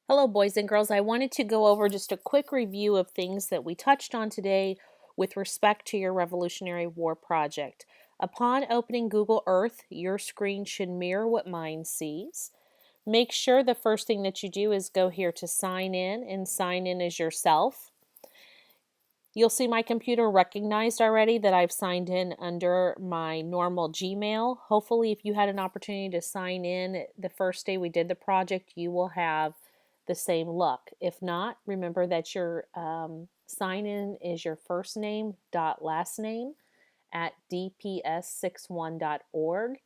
Hello, boys and girls. I wanted to go over just a quick review of things that we touched on today with respect to your Revolutionary War project. Upon opening Google Earth, your screen should mirror what mine sees. Make sure the first thing that you do is go here to sign in and sign in as yourself. You'll see my computer recognized already that I've signed in under my normal Gmail. Hopefully, if you had an opportunity to sign in the first day we did the project, you will have the same look. If not, remember that your sign in is your first name dot last name at dps61.org,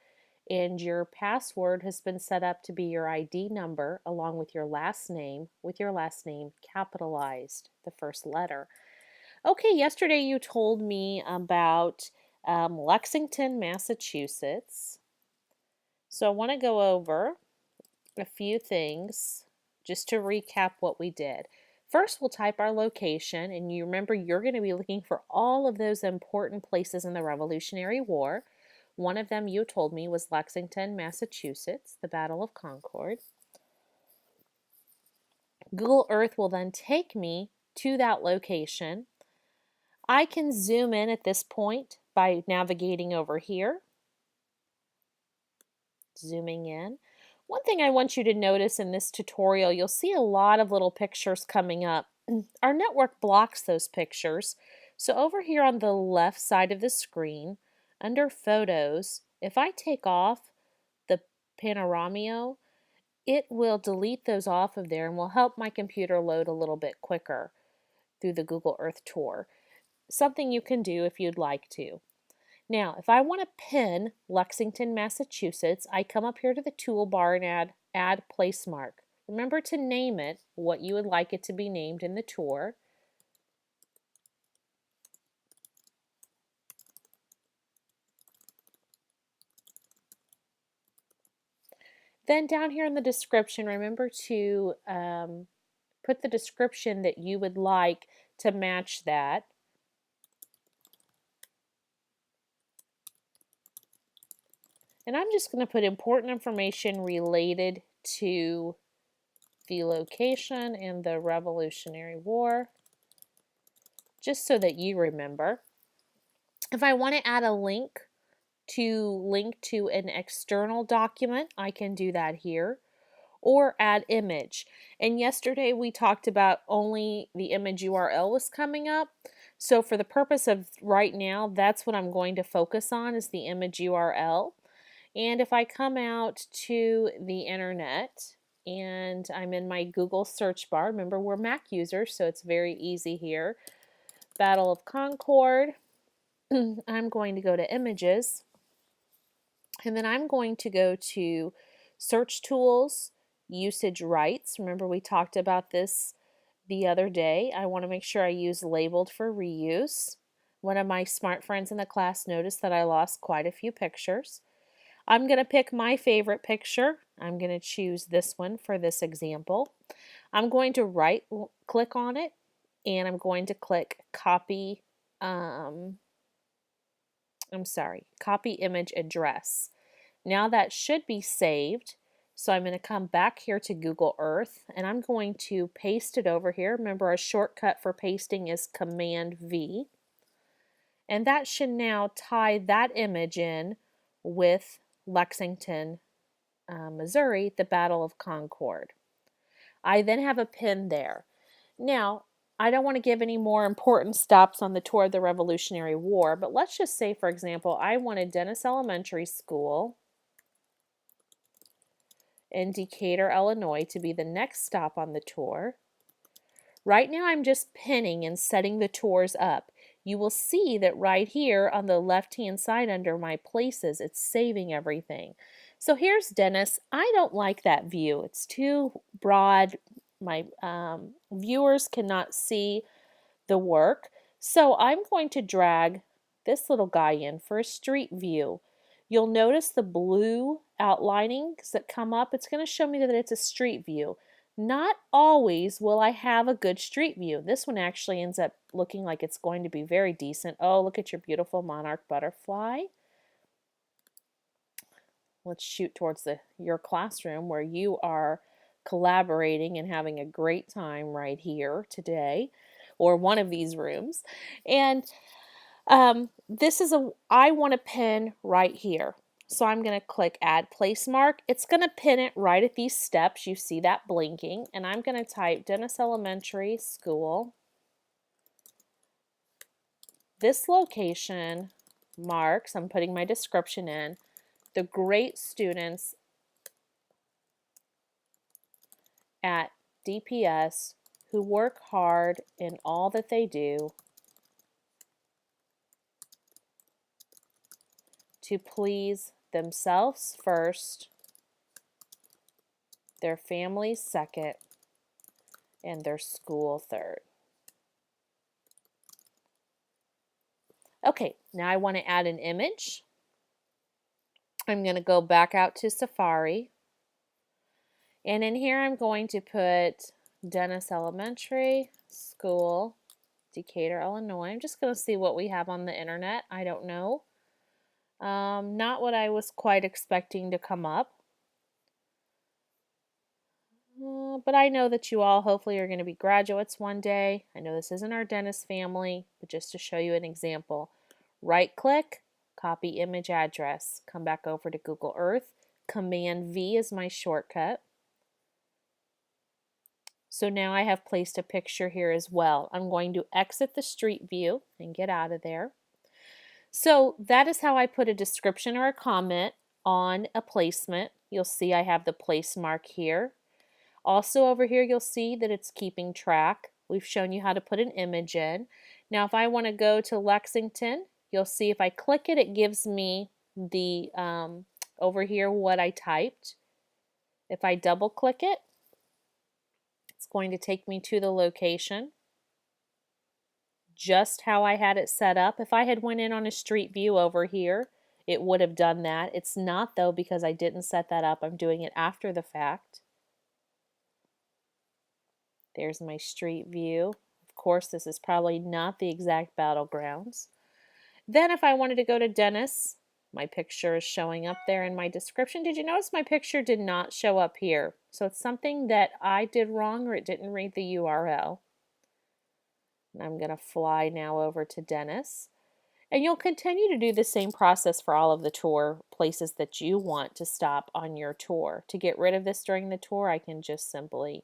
and your password has been set up to be your ID number along with your last name capitalized, the first letter. Okay, yesterday you told me about Lexington, Massachusetts. So I want to go over a few things just to recap what we did. First, we'll type our location, and you remember you're going to be looking for all of those important places in the Revolutionary War. One of them you told me was Lexington, Massachusetts, the Battle of Concord. Google Earth will then take me to that location. I can zoom in at this point by navigating over here, zooming in. One thing I want you to notice in this tutorial, you'll see a lot of little pictures coming up. Our network blocks those pictures. So over here on the left side of the screen, under Photos, if I take off the Panoramio, it will delete those off of there and will help my computer load a little bit quicker through the Google Earth tour. Something you can do if you'd like to. Now, if I want to pin Lexington, Massachusetts, I come up here to the toolbar and add place mark. Remember to name it what you would like it to be named in the tour. Then down here in the description, remember to put the description that you would like to match that. And I'm just going to put important information related to the location and the Revolutionary War, just so that you remember. If I want to add a link to an external document, I can do that here, or add image. And yesterday we talked about only the image URL was coming up. So for the purpose of right now, that's what I'm going to focus on, is the image URL. And if I come out to the internet and I'm in my Google search bar, remember we're Mac users, so it's very easy here. Battle of Concord. I'm going to go to images, and then I'm going to go to search tools, usage rights. Remember we talked about this the other day. I want to make sure I use labeled for reuse. One of my smart friends in the class noticed that I lost quite a few pictures. I'm going to pick my favorite picture. I'm going to choose this one for this example. I'm going to right click on it, and I'm going to click copy copy image address. Now that should be saved. So I'm going to come back here to Google Earth, and I'm going to paste it over here. Remember, a shortcut for pasting is Command V. And that should now tie that image in with Lexington, Missouri, the Battle of Concord. I then have a pin there. Now, I don't want to give any more important stops on the tour of the Revolutionary War, but let's just say, for example, I wanted Dennis Elementary School in Decatur, Illinois to be the next stop on the tour. Right now I'm just pinning and setting the tours up. You will see that right here on the left-hand side under my places, it's saving everything. So here's Dennis. I don't like that view. It's too broad. My viewers cannot see the work. So I'm going to drag this little guy in for a street view. You'll notice the blue outlinings that come up. It's going to show me that it's a street view. Not always will I have a good street view. This one actually ends up looking like it's going to be very decent. Oh, look at your beautiful monarch butterfly. Let's shoot towards your classroom where you are collaborating and having a great time right here today, or one of these rooms. And I want to pin right here. So I'm going to click add place mark. It's going to pin it right at these steps. You see that blinking. And I'm going to type Dennis Elementary School. This location marks, I'm putting my description in, the great students at DPS who work hard in all that they do to please themselves first, their families second, and their school third. Okay, now I want to add an image. I'm going to go back out to Safari. And in here I'm going to put Dennis Elementary School, Decatur, Illinois. I'm just going to see what we have on the internet. I don't know. Not what I was quite expecting to come up. But I know that you all hopefully are going to be graduates one day. I know this isn't our Dennis family, but just to show you an example. Right click, copy image address. Come back over to Google Earth. Command V is my shortcut. So now I have placed a picture here as well. I'm going to exit the street view and get out of there. So that is how I put a description or a comment on a placement. You'll see I have the place mark here. Also over here you'll see that it's keeping track. We've shown you how to put an image in. Now if I want to go to Lexington, you'll see if I click it, it gives me the over here what I typed. If I double click it, it's going to take me to the location just how I had it set up. If I had went in on a street view over here, it would have done that. It's not though because I didn't set that up. I'm doing it after the fact. There's my street view. Of course, this is probably not the exact battlegrounds. Then if I wanted to go to Dennis, my picture is showing up there in my description. Did you notice my picture did not show up here? So it's something that I did wrong or it didn't read the URL. And I'm going to fly now over to Dennis. And you'll continue to do the same process for all of the tour places that you want to stop on your tour. To get rid of this during the tour, I can just simply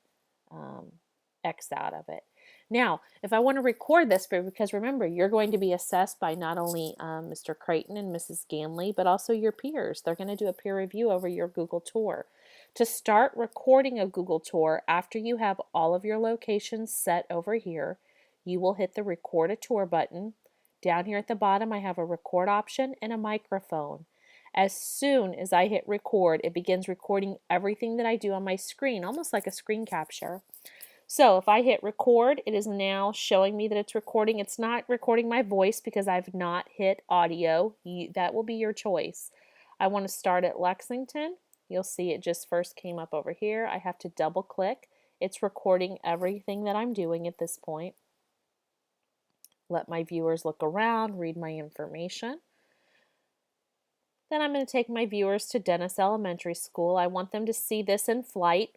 X out of it. Now, if I want to record this, because remember, you're going to be assessed by not only Mr. Creighton and Mrs. Ganley, but also your peers. They're going to do a peer review over your Google tour. To start recording a Google tour after you have all of your locations set over here, you will hit the record a tour button. Down here at the bottom, I have a record option and a microphone. As soon as I hit record, it begins recording everything that I do on my screen, almost like a screen capture. So if I hit record, it is now showing me that it's recording. It's not recording my voice because I've not hit audio. That will be your choice. I want to start at Lexington. You'll see it just first came up over here. I have to double click. It's recording everything that I'm doing at this point. Let my viewers look around, read my information. Then I'm going to take my viewers to Dennis Elementary School. I want them to see this in flight.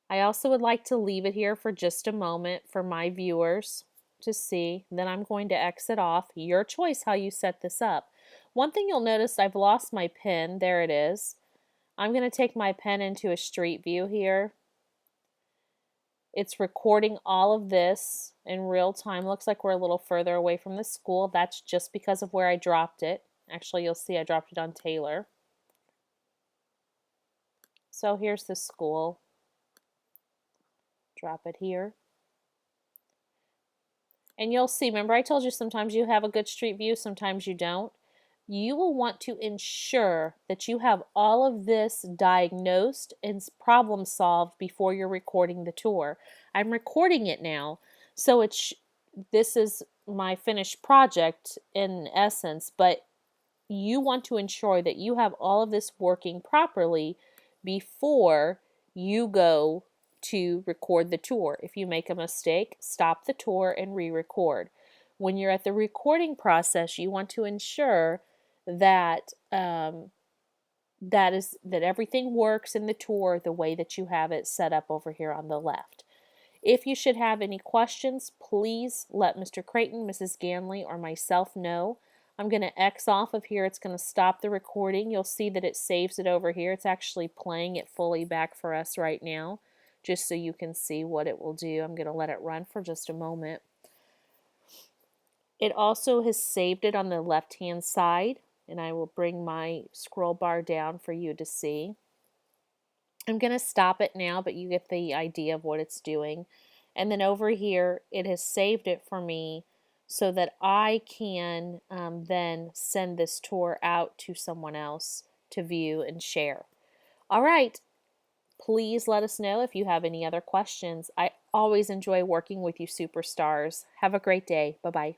I also would like to leave it here for just a moment for my viewers to see. Then I'm going to exit off. Your choice how you set this up. One thing you'll notice, I've lost my pen. There it is. I'm going to take my pen into a street view here. It's recording all of this in real time. Looks like we're a little further away from the school. That's just because of where I dropped it. Actually, you'll see I dropped it on Taylor. So here's the school. Drop it here. And you'll see, remember I told you sometimes you have a good street view, sometimes you don't. You will want to ensure that you have all of this diagnosed and problem solved before you're recording the tour. I'm recording it now, so this is my finished project in essence, but you want to ensure that you have all of this working properly before you go to record the tour. If you make a mistake, stop the tour and re-record. When you're at the recording process, you want to ensure that that everything works in the tour the way that you have it set up over here on the left. If you should have any questions, please let Mr. Creighton, Mrs. Ganley, or myself know. I'm going to X off of here. It's going to stop the recording. You'll see that it saves it over here. It's actually playing it fully back for us right now, just so you can see what it will do. I'm going to let it run for just a moment. It also has saved it on the left-hand side, and I will bring my scroll bar down for you to see. I'm going to stop it now, but you get the idea of what it's doing. And then over here, it has saved it for me so that I can then send this tour out to someone else to view and share. All right, please let us know if you have any other questions. I always enjoy working with you superstars. Have a great day. Bye-bye.